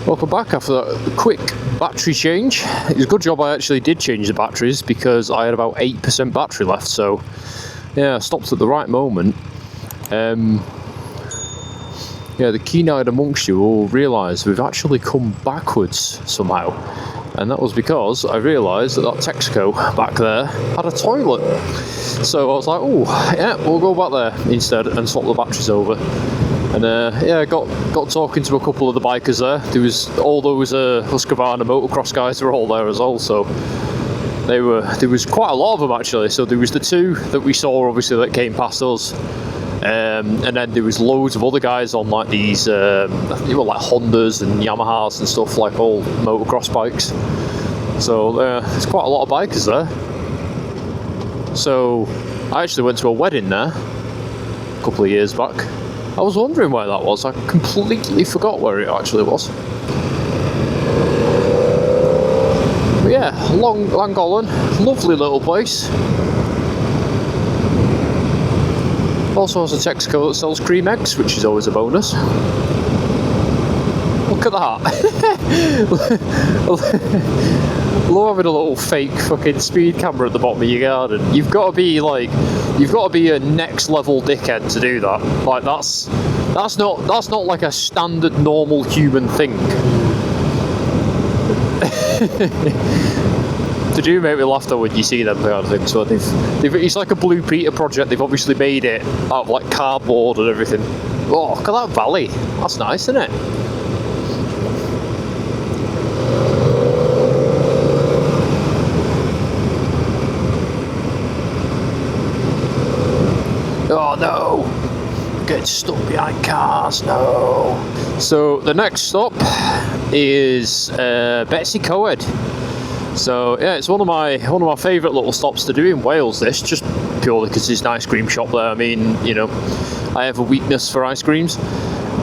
Welcome back after that quick battery change. It was a good job I actually did change the batteries because I had about 8% battery left, so yeah, I stopped at the right moment. Yeah, the keen-eyed amongst you will realise we've actually come backwards somehow, and that was because I realised that Texaco back there had a toilet. So I was like, oh yeah, we'll go back there instead and swap the batteries over. And yeah, got talking to a couple of the bikers there. There was all those Husqvarna motocross guys were all there as well. So there was quite a lot of them actually. So there was the two that we saw obviously that came past us, and then there was loads of other guys on like these, I think they were like Hondas and Yamahas and stuff, like all motocross bikes. So there's quite a lot of bikers there. So I actually went to a wedding there a couple of years back. I was wondering where that was. I completely forgot where it actually was. But yeah, Llangollen, lovely little place. Also has a Texaco that sells cream eggs, which is always a bonus. Look at that. Love having a little fake fucking speed camera at the bottom of your garden. You've got to be a next level dickhead to do that. Like that's not like a standard normal human thing. They do make me laugh though when you see them kind of things. So it's like a Blue Peter project. They've obviously made it out of like cardboard and everything. Oh, look at that valley. That's nice, isn't it? Oh no! Getting stuck behind cars, no! So the next stop is Betws-y-Coed. So yeah, it's one of my favourite little stops to do in Wales. This just purely because there's an ice cream shop there. I mean, you know, I have a weakness for ice creams,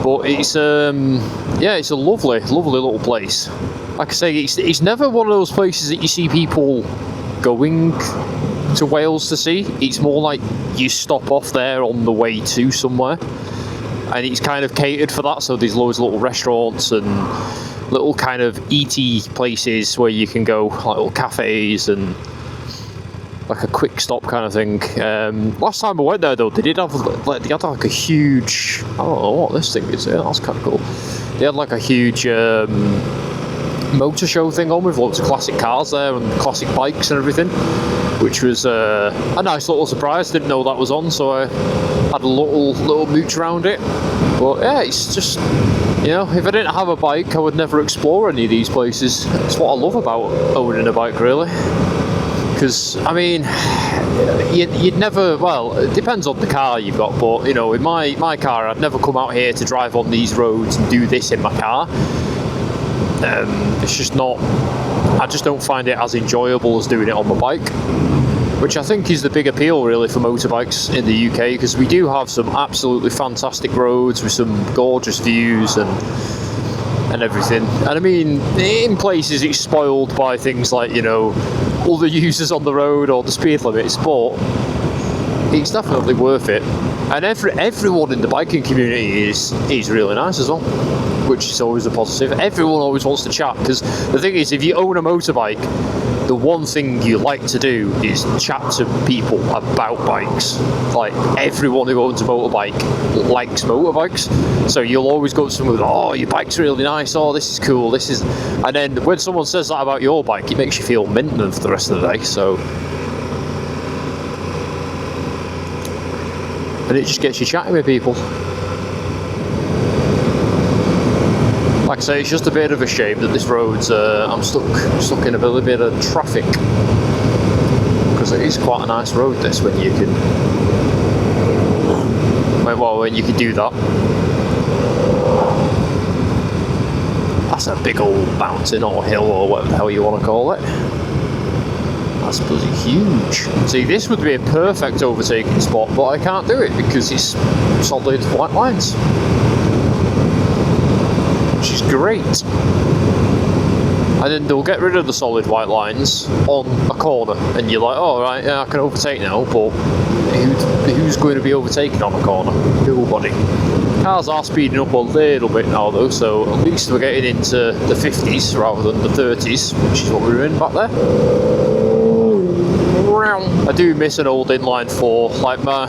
but it's yeah, it's a lovely little place. Like I say, it's never one of those places that you see people going to Wales to see. It's more like you stop off there on the way to somewhere, and it's kind of catered for that. So there's loads of little restaurants and little kind of eaty places where you can go, like little cafes and like a quick stop kind of thing. Last time I went there though, they had like a huge, I don't know what this thing is. Yeah, that's kind of cool. They had like a huge motor show thing on with loads of classic cars there and classic bikes and everything, which was a nice little surprise. Didn't know that was on, so I had a little mooch around it. But yeah, it's just, you know, if I didn't have a bike, I would never explore any of these places. That's what I love about owning a bike, really. Because, I mean, you'd never, well, it depends on the car you've got, but, you know, in my car, I'd never come out here to drive on these roads and do this in my car. It's just not, I just don't find it as enjoyable as doing it on my bike, which I think is the big appeal really for motorbikes in the UK, because we do have some absolutely fantastic roads with some gorgeous views and everything. And I mean, in places it's spoiled by things like, you know, other users on the road or the speed limits, but it's definitely worth it. And everyone in the biking community is really nice as well, which is always a positive. Everyone always wants to chat, because the thing is, if you own a motorbike, the one thing you like to do is chat to people about bikes. Like, everyone who owns a motorbike likes motorbikes, so you'll always go to someone with, oh, your bike's really nice, oh, this is cool, this is... And then when someone says that about your bike, it makes you feel mint for the rest of the day, so... And it just gets you chatting with people. Like I say, it's just a bit of a shame that this road's, I'm stuck in a little bit of traffic. Because it is quite a nice road, this, when you can... Well, when you can do that. That's a big old mountain or hill or whatever the hell you want to call it. That's bloody huge. See, this would be a perfect overtaking spot, but I can't do it because it's solid white lines. Which is great. And then they'll get rid of the solid white lines on a corner, and you're like, oh, right, yeah, I can overtake now, but who's going to be overtaken on a corner? Nobody. Cars are speeding up a little bit now though, so at least we're getting into the 50s rather than the 30s, which is what we were in back there. I do miss an old inline 4. Like, my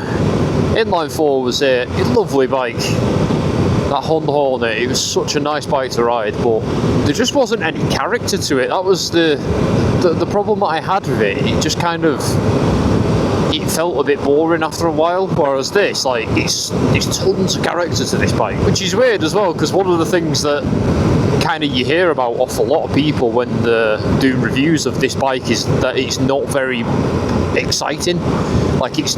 inline 4 was a lovely bike. That Honda Hornet, it was such a nice bike to ride, but there just wasn't any character to it. That was the problem that I had with it. It just kind of, it felt a bit boring after a while, whereas this, like, there's tons of character to this bike, which is weird as well, because one of the things that kind of you hear about off a lot of people when they're doing reviews of this bike is that it's not very exciting. Like, it's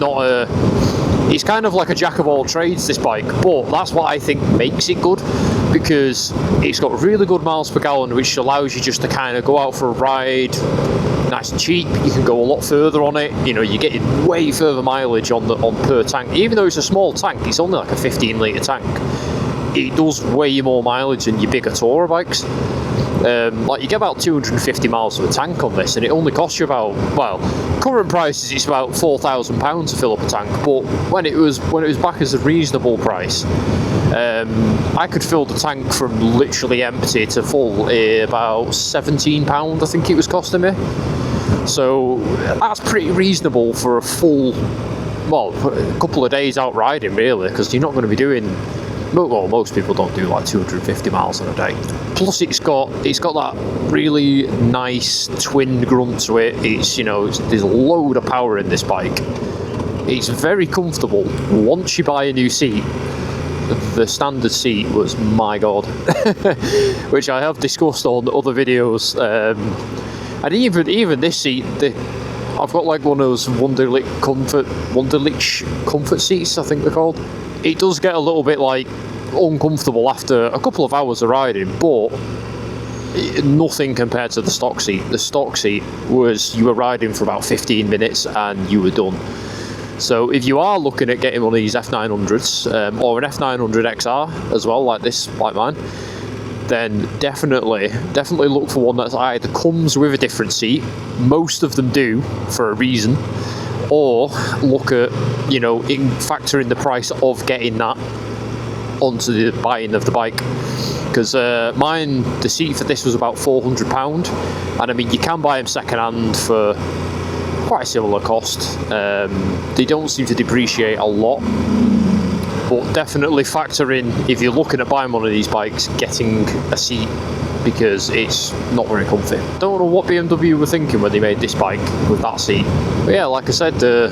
kind of like a jack of all trades, this bike, but that's what I think makes it good, because it's got really good miles per gallon, which allows you just to kind of go out for a ride nice and cheap. You can go a lot further on it, you know, you're getting way further mileage on per tank. Even though it's a small tank, it's only like a 15 litre tank, it does way more mileage than your bigger tourer bikes. Like, you get about 250 miles of a tank on this, and it only costs you about, well, current prices it's about £4,000 to fill up a tank, but when it was back as a reasonable price, I could fill the tank from literally empty to full about £17, I think it was costing me. So that's pretty reasonable for a full, well, a couple of days out riding, really, because you're not going to be doing, well, most people don't do like 250 miles in a day. Plus, it's got that really nice twin grunt to it. It's, you know, there's a load of power in this bike. It's very comfortable. Once you buy a new seat, the standard seat was, my god, which I have discussed on other videos. And even this seat, I've got like one of those Wunderlich comfort seats, I think they're called. It does get a little bit like uncomfortable after a couple of hours of riding, but nothing compared to the stock seat. The stock seat was, you were riding for about 15 minutes and you were done. So if you are looking at getting one of these F900s or an F900 XR as well, like mine, then definitely look for one that either comes with a different seat. Most of them do, for a reason. Or look at, you know, factor in the price of getting that onto the buying of the bike, because mine, the seat for this was about £400, and I mean, you can buy them second hand for quite a similar cost. They don't seem to depreciate a lot, but definitely factor in, if you're looking at buying one of these bikes, getting a seat, because it's not very comfy. Don't know what BMW were thinking when they made this bike with that seat, but yeah, like I said, the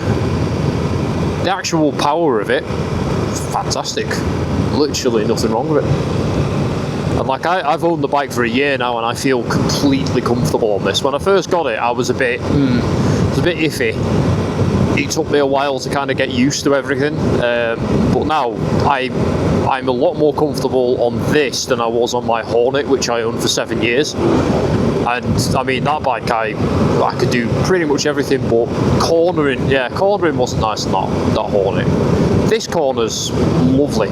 actual power of it, fantastic. Literally nothing wrong with it. And like, I've owned the bike for a year now, and I feel completely comfortable on this. When I first got it, I was a bit iffy. It took me a while to kind of get used to everything, but now I'm a lot more comfortable on this than I was on my Hornet, which I owned for 7 years. And I mean, that bike, I could do pretty much everything but cornering. Yeah, cornering wasn't nice in that Hornet. This corner's lovely.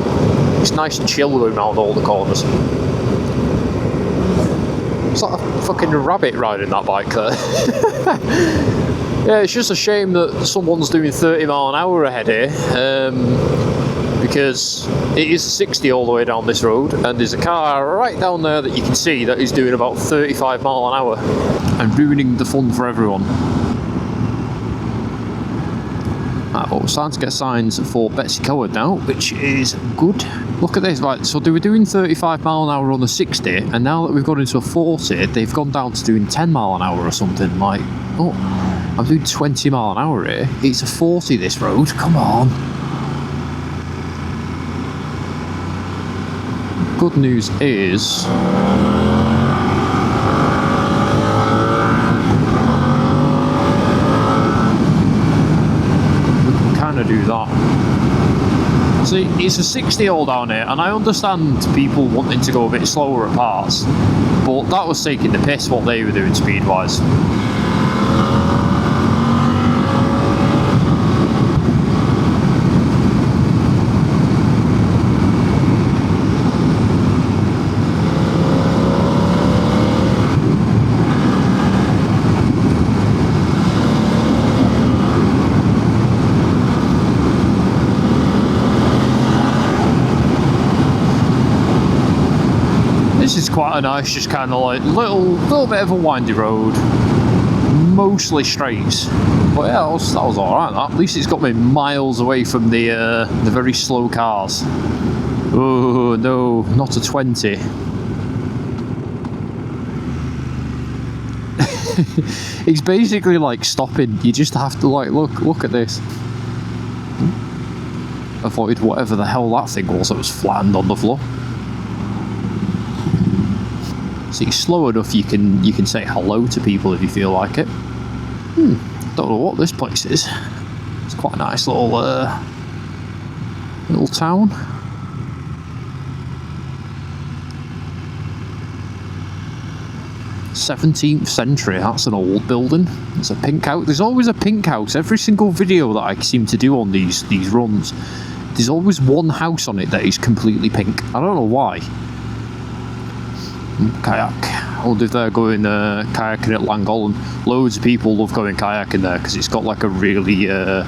It's nice and chill going around all the corners. It's like a fucking rabbit riding that bike there. Yeah, it's just a shame that someone's doing 30 mile an hour ahead here, because it is 60 all the way down this road, and there's a car right down there that you can see that is doing about 35 mile an hour and ruining the fun for everyone. Right, well, we're starting to get signs for Betws-y-Coed now, which is good. Look at this, right, so they were doing 35 mile an hour on the 60, and now that we've gone into a 40, they've gone down to doing 10 mile an hour or something. Like, oh, I'm doing 20 mile an hour here. It's a 40 this road, come on. Good news is, do that. See, it's a 60 all down here, and I understand people wanting to go a bit slower at parts, but that was taking the piss what they were doing speed wise. This is quite a nice, just kind of like little bit of a windy road, mostly straights. But yeah, that was alright. At least it's got me miles away from the very slow cars. Oh no, not a 20. He's basically like stopping. You just have to like look at this. Avoid whatever the hell that thing was that was flattened on the floor. So you're slow enough you can say hello to people if you feel like it. Don't know what this place is. It's quite a nice little town. 17th century, that's an old building. It's a pink house. There's always a pink house. Every single video that I seem to do on these runs, there's always one house on it that is completely pink. I don't know why. Kayak. I wonder if they're going kayaking at Llangollen. Loads of people love going kayaking there because it's got like a really, I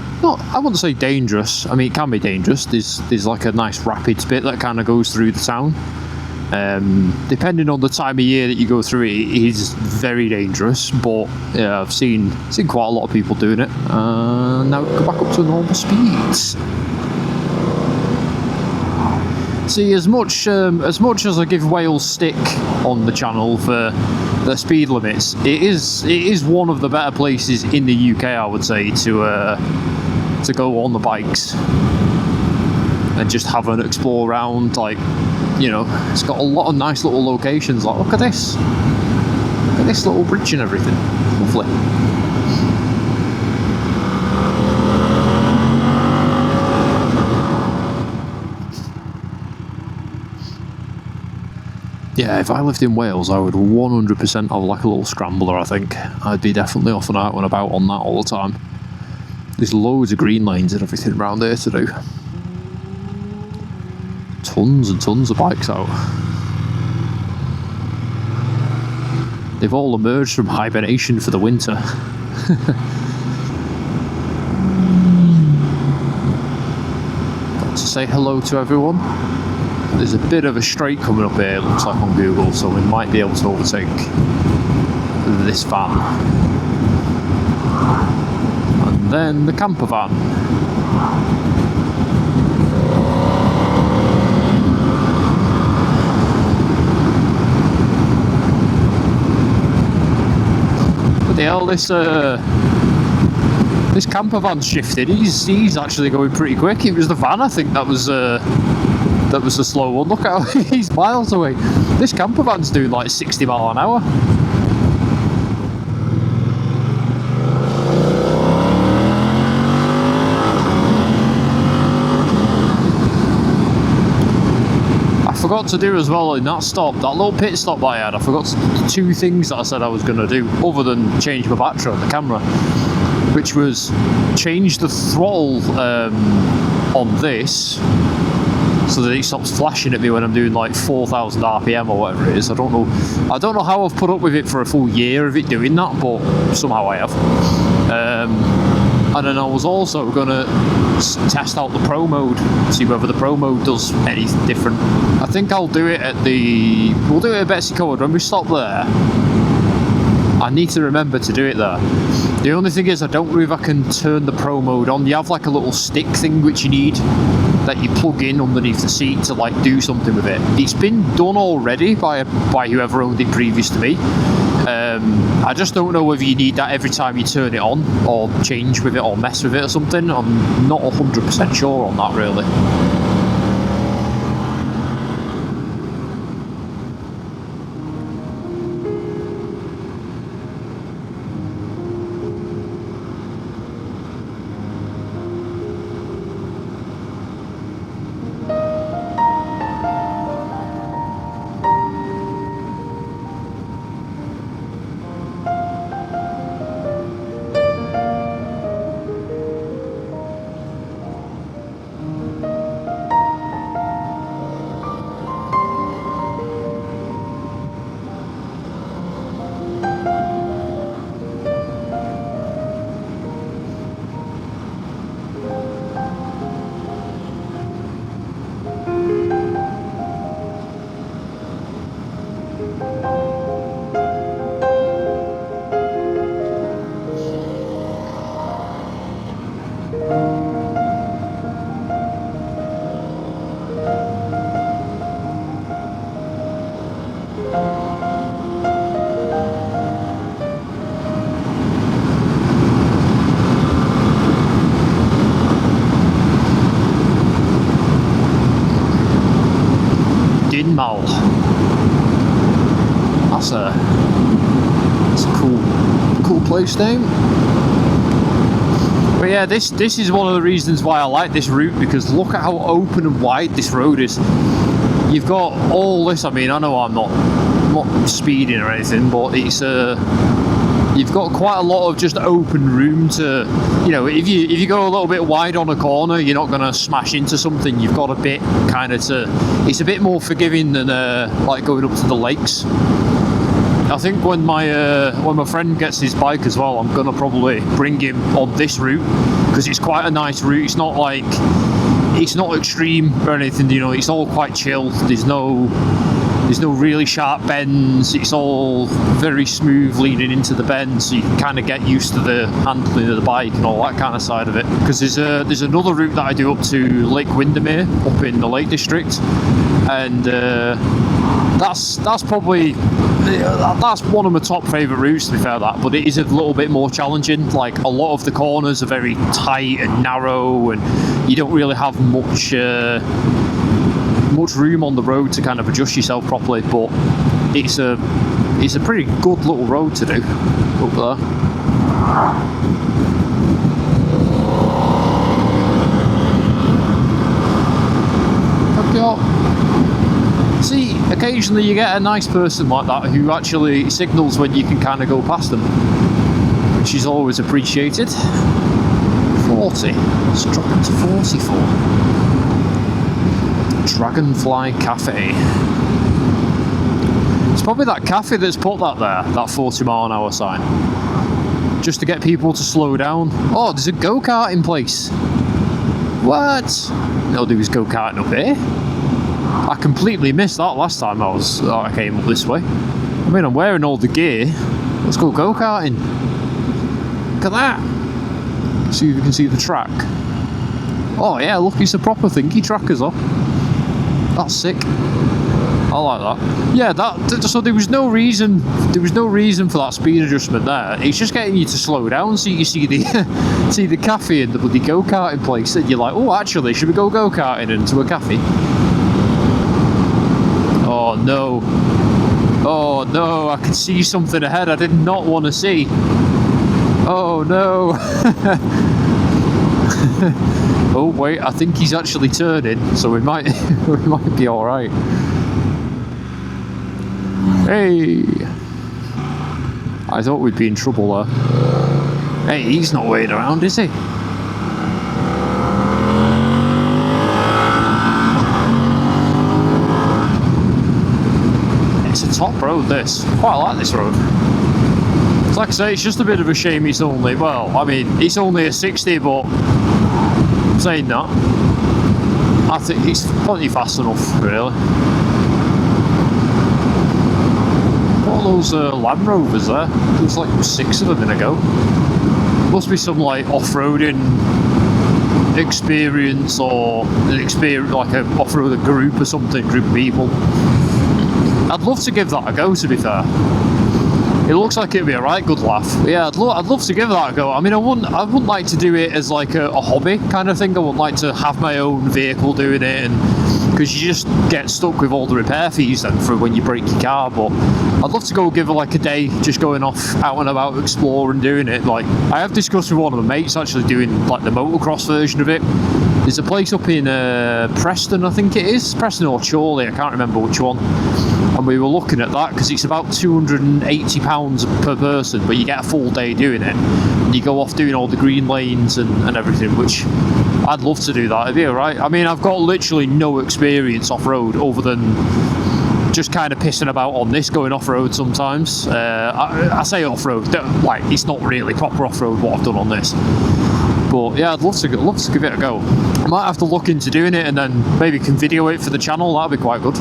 wouldn't say dangerous. I mean, it can be dangerous. There's like a nice rapids bit that kind of goes through the town. Depending on the time of year that you go through it, it is very dangerous, but yeah, I've seen quite a lot of people doing it. Now go back up to normal speeds. See, as much as I give Wales stick on the channel for the speed limits, it is one of the better places in the UK, I would say, to go on the bikes and just have an explore around. Like, you know, it's got a lot of nice little locations. Like, look at this little bridge and everything. Lovely. Yeah, if I lived in Wales, I would 100% have like a little scrambler, I think. I'd be definitely off and out and about on that all the time. There's loads of green lanes and everything around here to do. Tons and tons of bikes out. They've all emerged from hibernation for the winter. Got to say hello to everyone. There's a bit of a straight coming up here, it looks like on Google, so we might be able to overtake this van. And then the camper van. Bloody hell, this camper van's shifted. He's actually going pretty quick. It was the van, I think, that was the slow one. Look how he's miles away. This camper van's doing like 60 miles an hour. I forgot to do as well in that stop, that little pit stop that I had. I forgot two things that I said I was going to do, other than change my battery on the camera, which was change the throttle on this, so that it stops flashing at me when I'm doing like 4,000 RPM or whatever it is. I don't know how I've put up with it for a full year of it doing that, but somehow I have. And then I was also going to test out the Pro mode, see whether the Pro mode does anything different. I think I'll do it we'll do it at Betws-y-Coed when we stop there. I need to remember to do it there. The only thing is, I don't know if I can turn the Pro mode on. You have like a little stick thing which you need, that you plug in underneath the seat to like do something with it. It's been done already by whoever owned it previous to me. I just don't know whether you need that every time you turn it on, or change with it, or mess with it or something. I'm not 100% sure on that really. Mal. That's a cool place name. But yeah, this is one of the reasons why I like this route, because look at how open and wide this road is. You've got all this. I mean, I know I'm not speeding or anything, but it's you've got quite a lot of just open room to, you know, if you go a little bit wide on a corner, you're not going to smash into something. You've got a bit kind of it's a bit more forgiving than like going up to the lakes. I think when my friend gets his bike as well, I'm gonna probably bring him on this route, because it's quite a nice route. It's not like, it's not extreme or anything, you know, it's all quite chill. There's no really sharp bends. It's all very smooth leading into the bends, so you can kind of get used to the handling of the bike and all that kind of side of it. Because there's another route that I do up to Lake Windermere up in the Lake District, and that's probably that's one of my top favourite routes, to be fair, that, but it is a little bit more challenging. Like, a lot of the corners are very tight and narrow, and you don't really have much room on the road to kind of adjust yourself properly, but it's a pretty good little road to do up there. See, occasionally you get a nice person like that who actually signals when you can kind of go past them, which is always appreciated. 40. Let's drop into 44. Dragonfly Cafe. It's probably that cafe that's put that there, that 40-mile-an-hour sign, just to get people to slow down. Oh, there's a go-kart in place. What? They'll do his go-karting up here. I completely missed that last time I came up this way. I mean, I'm wearing all the gear. Let's go go-karting. Look at that. See if you can see the track. Oh yeah, look, it's a proper thingy track as well. That's sick. I like that. Yeah, so there was no reason for that speed adjustment there. It's just getting you to slow down so you see the see the cafe and the bloody go-karting place, and you're like, oh, actually, should we go go-karting into a cafe? Oh no. Oh no, I could see something ahead I did not want to see. Oh no. Oh wait, I think he's actually turning, so we might be alright. Hey. I thought we'd be in trouble there. Hey, he's not waiting around, is he? Top road, this. Quite like this road. It's like I say, it's just a bit of a shame it's only, well, I mean, it's only a 60, but saying that, I think it's plenty fast enough, really. What are those Land Rovers there? There's like 6 of them in a go. Must be some like off-roading experience, or an experience like an off-road group or something, group of people. I'd love to give that a go, to be fair. It looks like it'd be a right good laugh. But yeah, I'd love to give that a go. I mean, I wouldn't like to do it as like a hobby kind of thing. I wouldn't like to have my own vehicle doing it, and because you just get stuck with all the repair fees then for when you break your car. But I'd love to go give it like a day, just going off out and about, exploring, doing it. Like, I have discussed with one of my mates actually doing like the motocross version of it. There's a place up in Preston, I think it is, Preston or Chorley, I can't remember which one. And we were looking at that because it's about £280 per person, but you get a full day doing it. And you go off doing all the green lanes and everything, which I'd love to do that. It'd be alright. I mean, I've got literally no experience off-road other than just kind of pissing about on this, going off-road sometimes. I say off-road, like, it's not really proper off-road what I've done on this. But yeah, I'd love to give it a go. I might have to look into doing it and then maybe can video it for the channel. That'd be quite good.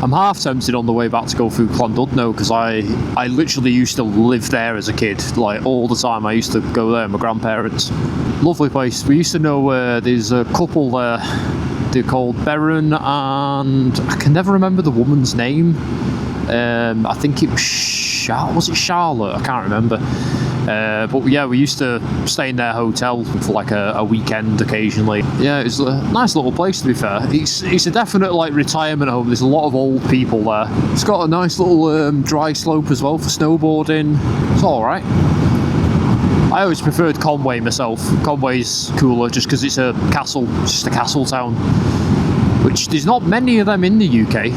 I'm half tempted on the way back to go through Llandudno, because I literally used to live there as a kid, like all the time. I used to go there, my grandparents. Lovely place. We used to know there's a couple there. They're called Beron, and I can never remember the woman's name. I think it was was it Charlotte? I can't remember. But yeah, we used to stay in their hotel for like a weekend occasionally. Yeah, it's a nice little place, to be fair. It's a definite like retirement home. There's a lot of old people there. It's got a nice little dry slope as well for snowboarding. It's all right. I always preferred Conwy myself. Conway's cooler just because it's a castle, it's just a castle town, which there's not many of them in the UK.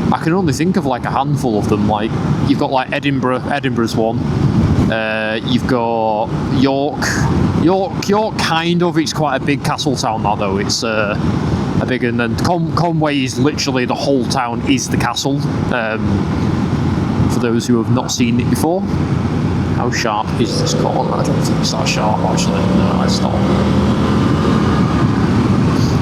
I can only think of like a handful of them. Like you've got like Edinburgh's one. You've got York kind of. It's quite a big castle town that though. It's a big, and then Conwy is literally the whole town is the castle. For those who have not seen it before. How sharp is this corner? I don't think it's that sharp actually. No, it's not.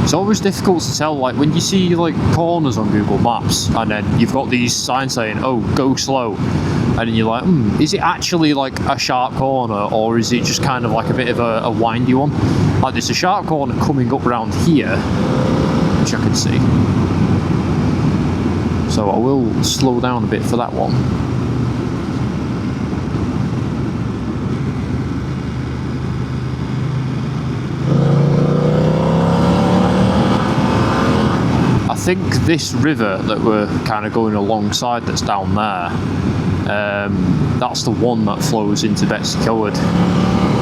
It's always difficult to tell, like when you see like corners on Google Maps and then you've got these signs saying, oh, go slow, and then you're like, is it actually like a sharp corner or is it just kind of like a bit of a windy one? Like there's a sharp corner coming up around here, which I can see. So I will slow down a bit for that one. I think this river that we're kind of going alongside that's down there, that's the one that flows into Betws-y-Coed,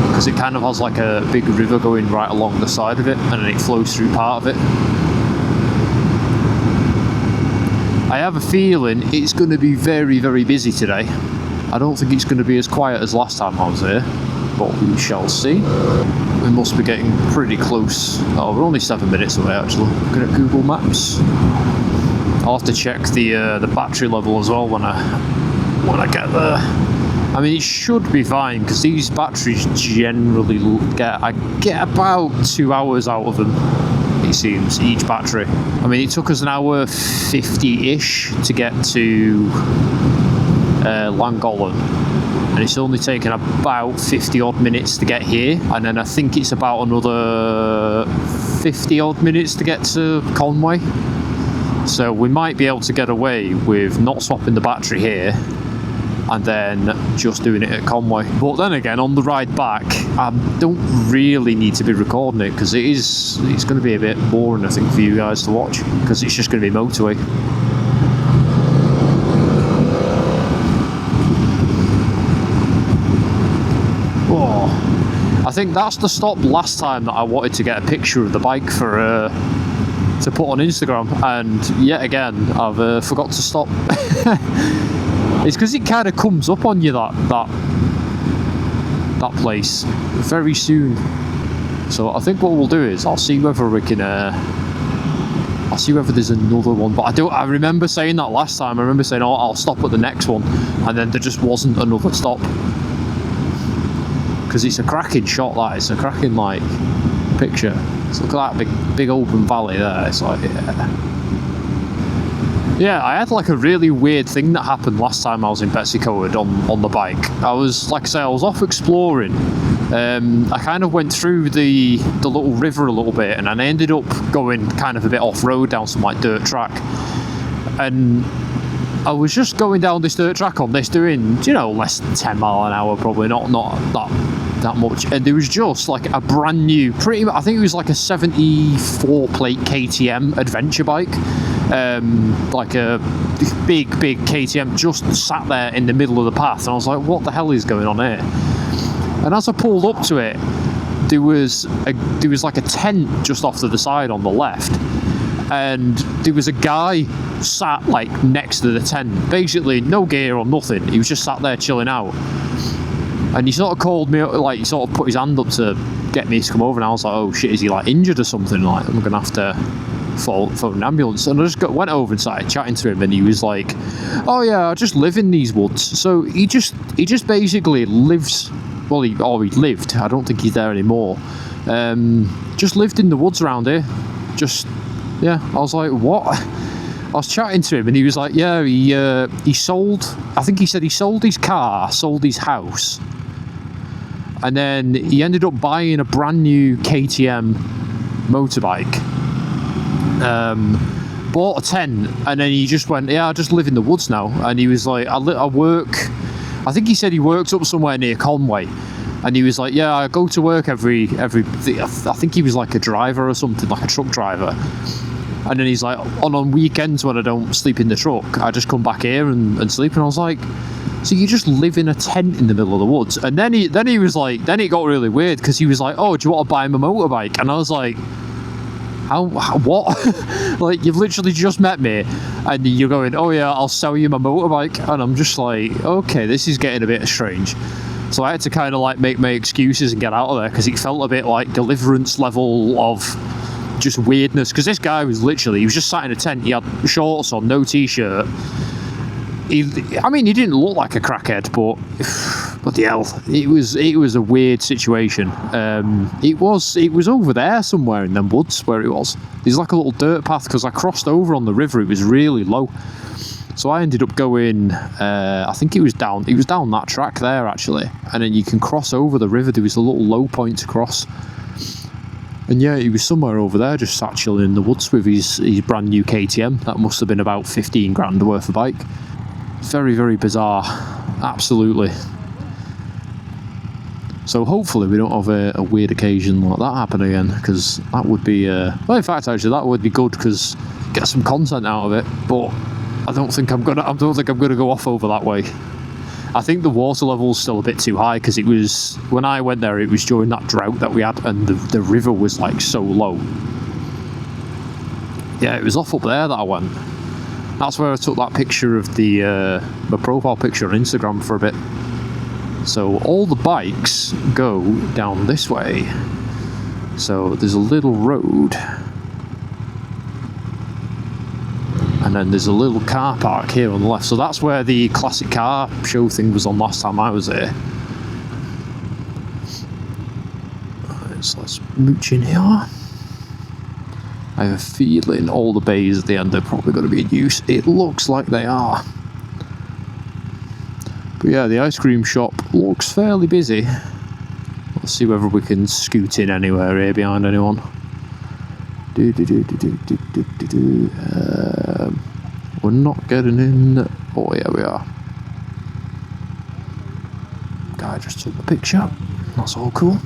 because it kind of has like a big river going right along the side of it and then it flows through part of it. I have a feeling it's going to be very, very busy today. I don't think it's going to be as quiet as last time I was here, but we shall see. We must be getting pretty close. Oh, we're only 7 minutes away actually. Looking at Google Maps. I'll have to check the battery level as well when I get there. I mean, it should be fine because these batteries generally I get about 2 hours out of them. It seems each battery. I mean, it took us an hour 50-ish to get to Llangollen. And it's only taken about 50 odd minutes to get here, and then I think it's about another 50 odd minutes to get to Conwy. So we might be able to get away with not swapping the battery here and then just doing it at Conwy. But then again, on the ride back, I don't really need to be recording it because it's going to be a bit boring I think for you guys to watch because it's just going to be motorway. I think that's the stop last time that I wanted to get a picture of the bike for to put on Instagram, and yet again I've forgot to stop. It's because it kind of comes up on you that place very soon. So I think what we'll do is I'll see whether we can I'll see whether there's another one, but I remember saying that last time. I remember saying, oh, I'll stop at the next one, and then there just wasn't another stop. Because it's a cracking shot, that it's a cracking like picture. So look at that big open valley there. It's like yeah, I had like a really weird thing that happened last time I was in Betws-y-Coed on the bike. I was, like I say, I was off exploring. I kind of went through the little river a little bit, and I ended up going kind of a bit off road down some like dirt track. And I was just going down this dirt track on this doing, you know, less than 10 mile an hour, probably not that much, and there was just like a brand new, I think it was like a 74 plate KTM adventure bike, like a big KTM just sat there in the middle of the path, and I was like, what the hell is going on here? And as I pulled up to it, there was like a tent just off to the side on the left, and there was a guy sat like next to the tent, basically no gear or nothing. He was just sat there chilling out, and he sort of called me, like he sort of put his hand up to get me to come over, and I was like, oh shit, is he like injured or something? Like I'm gonna have to phone an ambulance. And I just went over and started chatting to him, and he was like, oh yeah, I just live in these woods. So he just basically lives, well, he lived, I don't think he's there anymore, just lived in the woods around here. Just, yeah, I was like, what? I was chatting to him, and he was like, yeah, he sold, I think he said he sold his car, sold his house, and then he ended up buying a brand new KTM motorbike, bought a tent, and then he just went, yeah, I just live in the woods now. And he was like, I I think he said he worked up somewhere near Conwy, and he was like, yeah, I go to work I think he was like a driver or something, like a truck driver. And then he's like, on weekends when I don't sleep in the truck, I just come back here and sleep. And I was like, so you just live in a tent in the middle of the woods? And then he was like, then it got really weird, because he was like, oh, do you want to buy him a motorbike? And I was like, how what? Like, you've literally just met me and you're going, oh yeah, I'll sell you my motorbike. And I'm just like, okay, this is getting a bit strange. So I had to kind of like make my excuses and get out of there, because it felt a bit like Deliverance level of just weirdness. Because this guy was literally, he was just sat in a tent, he had shorts on, no t-shirt. He didn't look like a crackhead, but bloody hell, it was a weird situation. It was over there somewhere in them woods where it was. There's like a little dirt path, because I crossed over on the river. It was really low, so I ended up going. I think it was down that track there actually, and then you can cross over the river. There was a little low point to cross, and yeah, he was somewhere over there, just sat chilling in the woods with his brand new KTM. That must have been about 15 grand worth of bike. Very, very bizarre, absolutely. So hopefully we don't have a weird occasion like that happen again, because that would be well, in fact, actually, that would be good, because get some content out of it. But I don't think I'm gonna go off over that way. I think the water level's still a bit too high, because it was, when I went there, it was during that drought that we had, and the river was like so low. Yeah, it was off up there that I went. That's where I took that picture of my profile picture on Instagram for a bit. So all the bikes go down this way. So there's a little road, and then there's a little car park here on the left. So that's where the classic car show thing was on last time I was here. Right, so let's mooch in here. I have a feeling all the bays at the end are probably going to be in use. It looks like they are. But yeah, the ice cream shop looks fairly busy. Let's see whether we can scoot in anywhere here behind anyone. We're not getting in. Oh yeah, we are. Guy just took the picture. That's all cool.